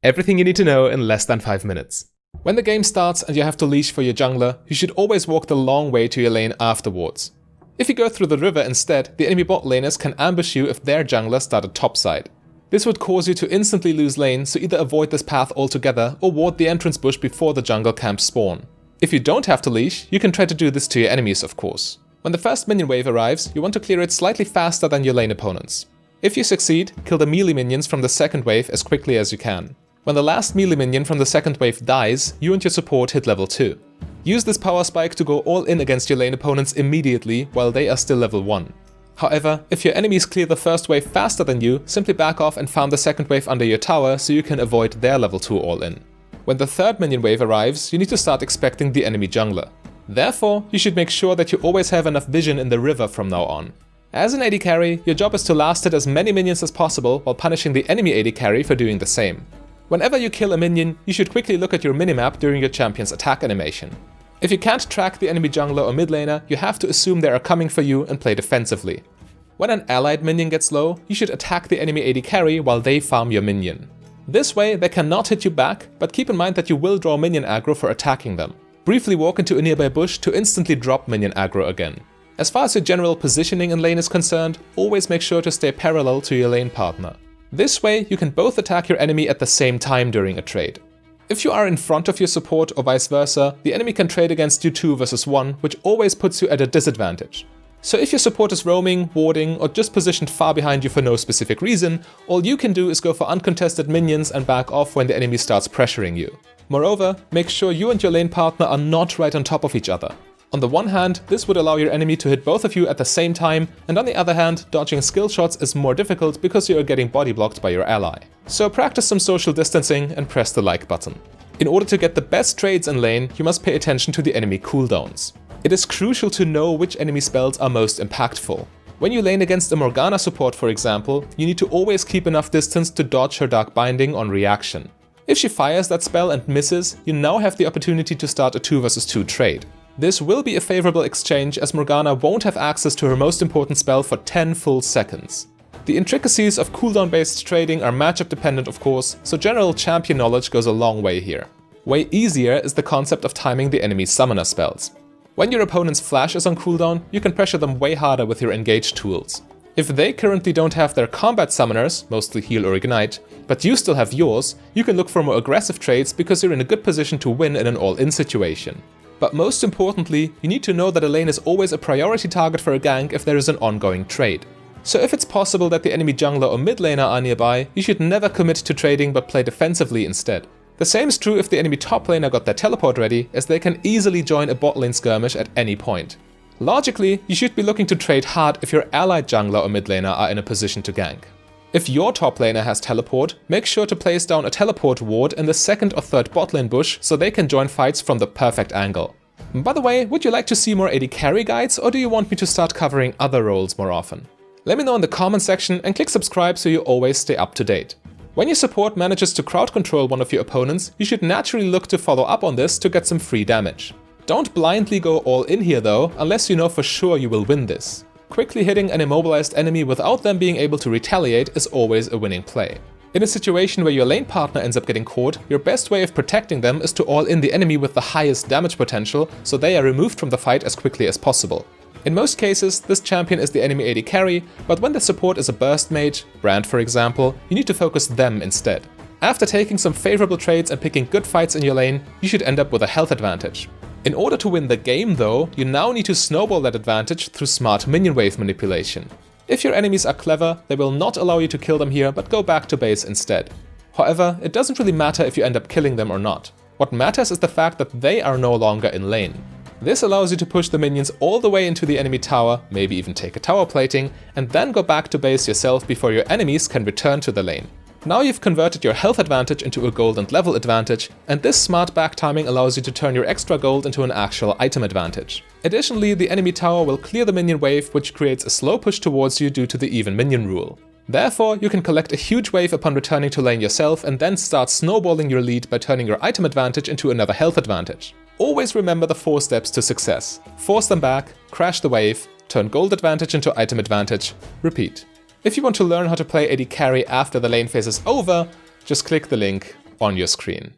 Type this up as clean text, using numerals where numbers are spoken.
Everything you need to know in less than 5 minutes. When the game starts and you have to leash for your jungler, you should always walk the long way to your lane afterwards. If you go through the river instead, the enemy bot laners can ambush you if their jungler started topside. This would cause you to instantly lose lane, so either avoid this path altogether or ward the entrance bush before the jungle camps spawn. If you don't have to leash, you can try to do this to your enemies, of course. When the first minion wave arrives, you want to clear it slightly faster than your lane opponents. If you succeed, kill the melee minions from the second wave as quickly as you can. When the last melee minion from the second wave dies, you and your support hit level 2. Use this power spike to go all in against your lane opponents immediately while they are still level 1. However, if your enemies clear the first wave faster than you, simply back off and farm the second wave under your tower so you can avoid their level 2 all in. When the third minion wave arrives, you need to start expecting the enemy jungler. Therefore, you should make sure that you always have enough vision in the river from now on. As an AD carry, your job is to last hit as many minions as possible while punishing the enemy AD carry for doing the same. Whenever you kill a minion, you should quickly look at your minimap during your champion's attack animation. If you can't track the enemy jungler or mid laner, you have to assume they are coming for you and play defensively. When an allied minion gets low, you should attack the enemy AD carry while they farm your minion. This way, they cannot hit you back, but keep in mind that you will draw minion aggro for attacking them. Briefly walk into a nearby bush to instantly drop minion aggro again. As far as your general positioning in lane is concerned, always make sure to stay parallel to your lane partner. This way, you can both attack your enemy at the same time during a trade. If you are in front of your support or vice versa, the enemy can trade against you 2 versus 1, which always puts you at a disadvantage. So if your support is roaming, warding, or just positioned far behind you for no specific reason, all you can do is go for uncontested minions and back off when the enemy starts pressuring you. Moreover, make sure you and your lane partner are not right on top of each other. On the one hand, this would allow your enemy to hit both of you at the same time, and on the other hand, dodging skill shots is more difficult because you are getting body blocked by your ally. So practice some social distancing and press the like button. In order to get the best trades in lane, you must pay attention to the enemy cooldowns. It is crucial to know which enemy spells are most impactful. When you lane against a Morgana support, for example, you need to always keep enough distance to dodge her Dark Binding on reaction. If she fires that spell and misses, you now have the opportunity to start a 2 versus 2 trade. This will be a favorable exchange as Morgana won't have access to her most important spell for 10 full seconds. The intricacies of cooldown-based trading are matchup dependent, of course, so general champion knowledge goes a long way here. Way easier is the concept of timing the enemy's summoner spells. When your opponent's flash is on cooldown, you can pressure them way harder with your engage tools. If they currently don't have their combat summoners, mostly heal or ignite, but you still have yours, you can look for more aggressive trades because you're in a good position to win in an all-in situation. But most importantly, you need to know that a lane is always a priority target for a gank if there is an ongoing trade. So if it's possible that the enemy jungler or mid laner are nearby, you should never commit to trading but play defensively instead. The same is true if the enemy top laner got their teleport ready, as they can easily join a bot lane skirmish at any point. Logically, you should be looking to trade hard if your allied jungler or mid laner are in a position to gank. If your top laner has teleport, make sure to place down a teleport ward in the second or third bot lane bush so they can join fights from the perfect angle. By the way, would you like to see more AD carry guides, or do you want me to start covering other roles more often? Let me know in the comment section and click subscribe so you always stay up to date. When your support manages to crowd control one of your opponents, you should naturally look to follow up on this to get some free damage. Don't blindly go all in here though, unless you know for sure you will win this. Quickly hitting an immobilized enemy without them being able to retaliate is always a winning play. In a situation where your lane partner ends up getting caught, your best way of protecting them is to all in the enemy with the highest damage potential so they are removed from the fight as quickly as possible. In most cases, this champion is the enemy AD carry, but when the support is a burst mage, Brand for example, you need to focus them instead. After taking some favorable trades and picking good fights in your lane, you should end up with a health advantage. In order to win the game though, you now need to snowball that advantage through smart minion wave manipulation. If your enemies are clever, they will not allow you to kill them here but go back to base instead. However, it doesn't really matter if you end up killing them or not. What matters is the fact that they are no longer in lane. This allows you to push the minions all the way into the enemy tower, maybe even take a tower plating, and then go back to base yourself before your enemies can return to the lane. Now you've converted your health advantage into a gold and level advantage, and this smart back timing allows you to turn your extra gold into an actual item advantage. Additionally, the enemy tower will clear the minion wave, which creates a slow push towards you due to the even minion rule. Therefore, you can collect a huge wave upon returning to lane yourself and then start snowballing your lead by turning your item advantage into another health advantage. Always remember the 4 steps to success. Force them back, crash the wave, turn gold advantage into item advantage, repeat. If you want to learn how to play AD carry after the lane phase is over, just click the link on your screen.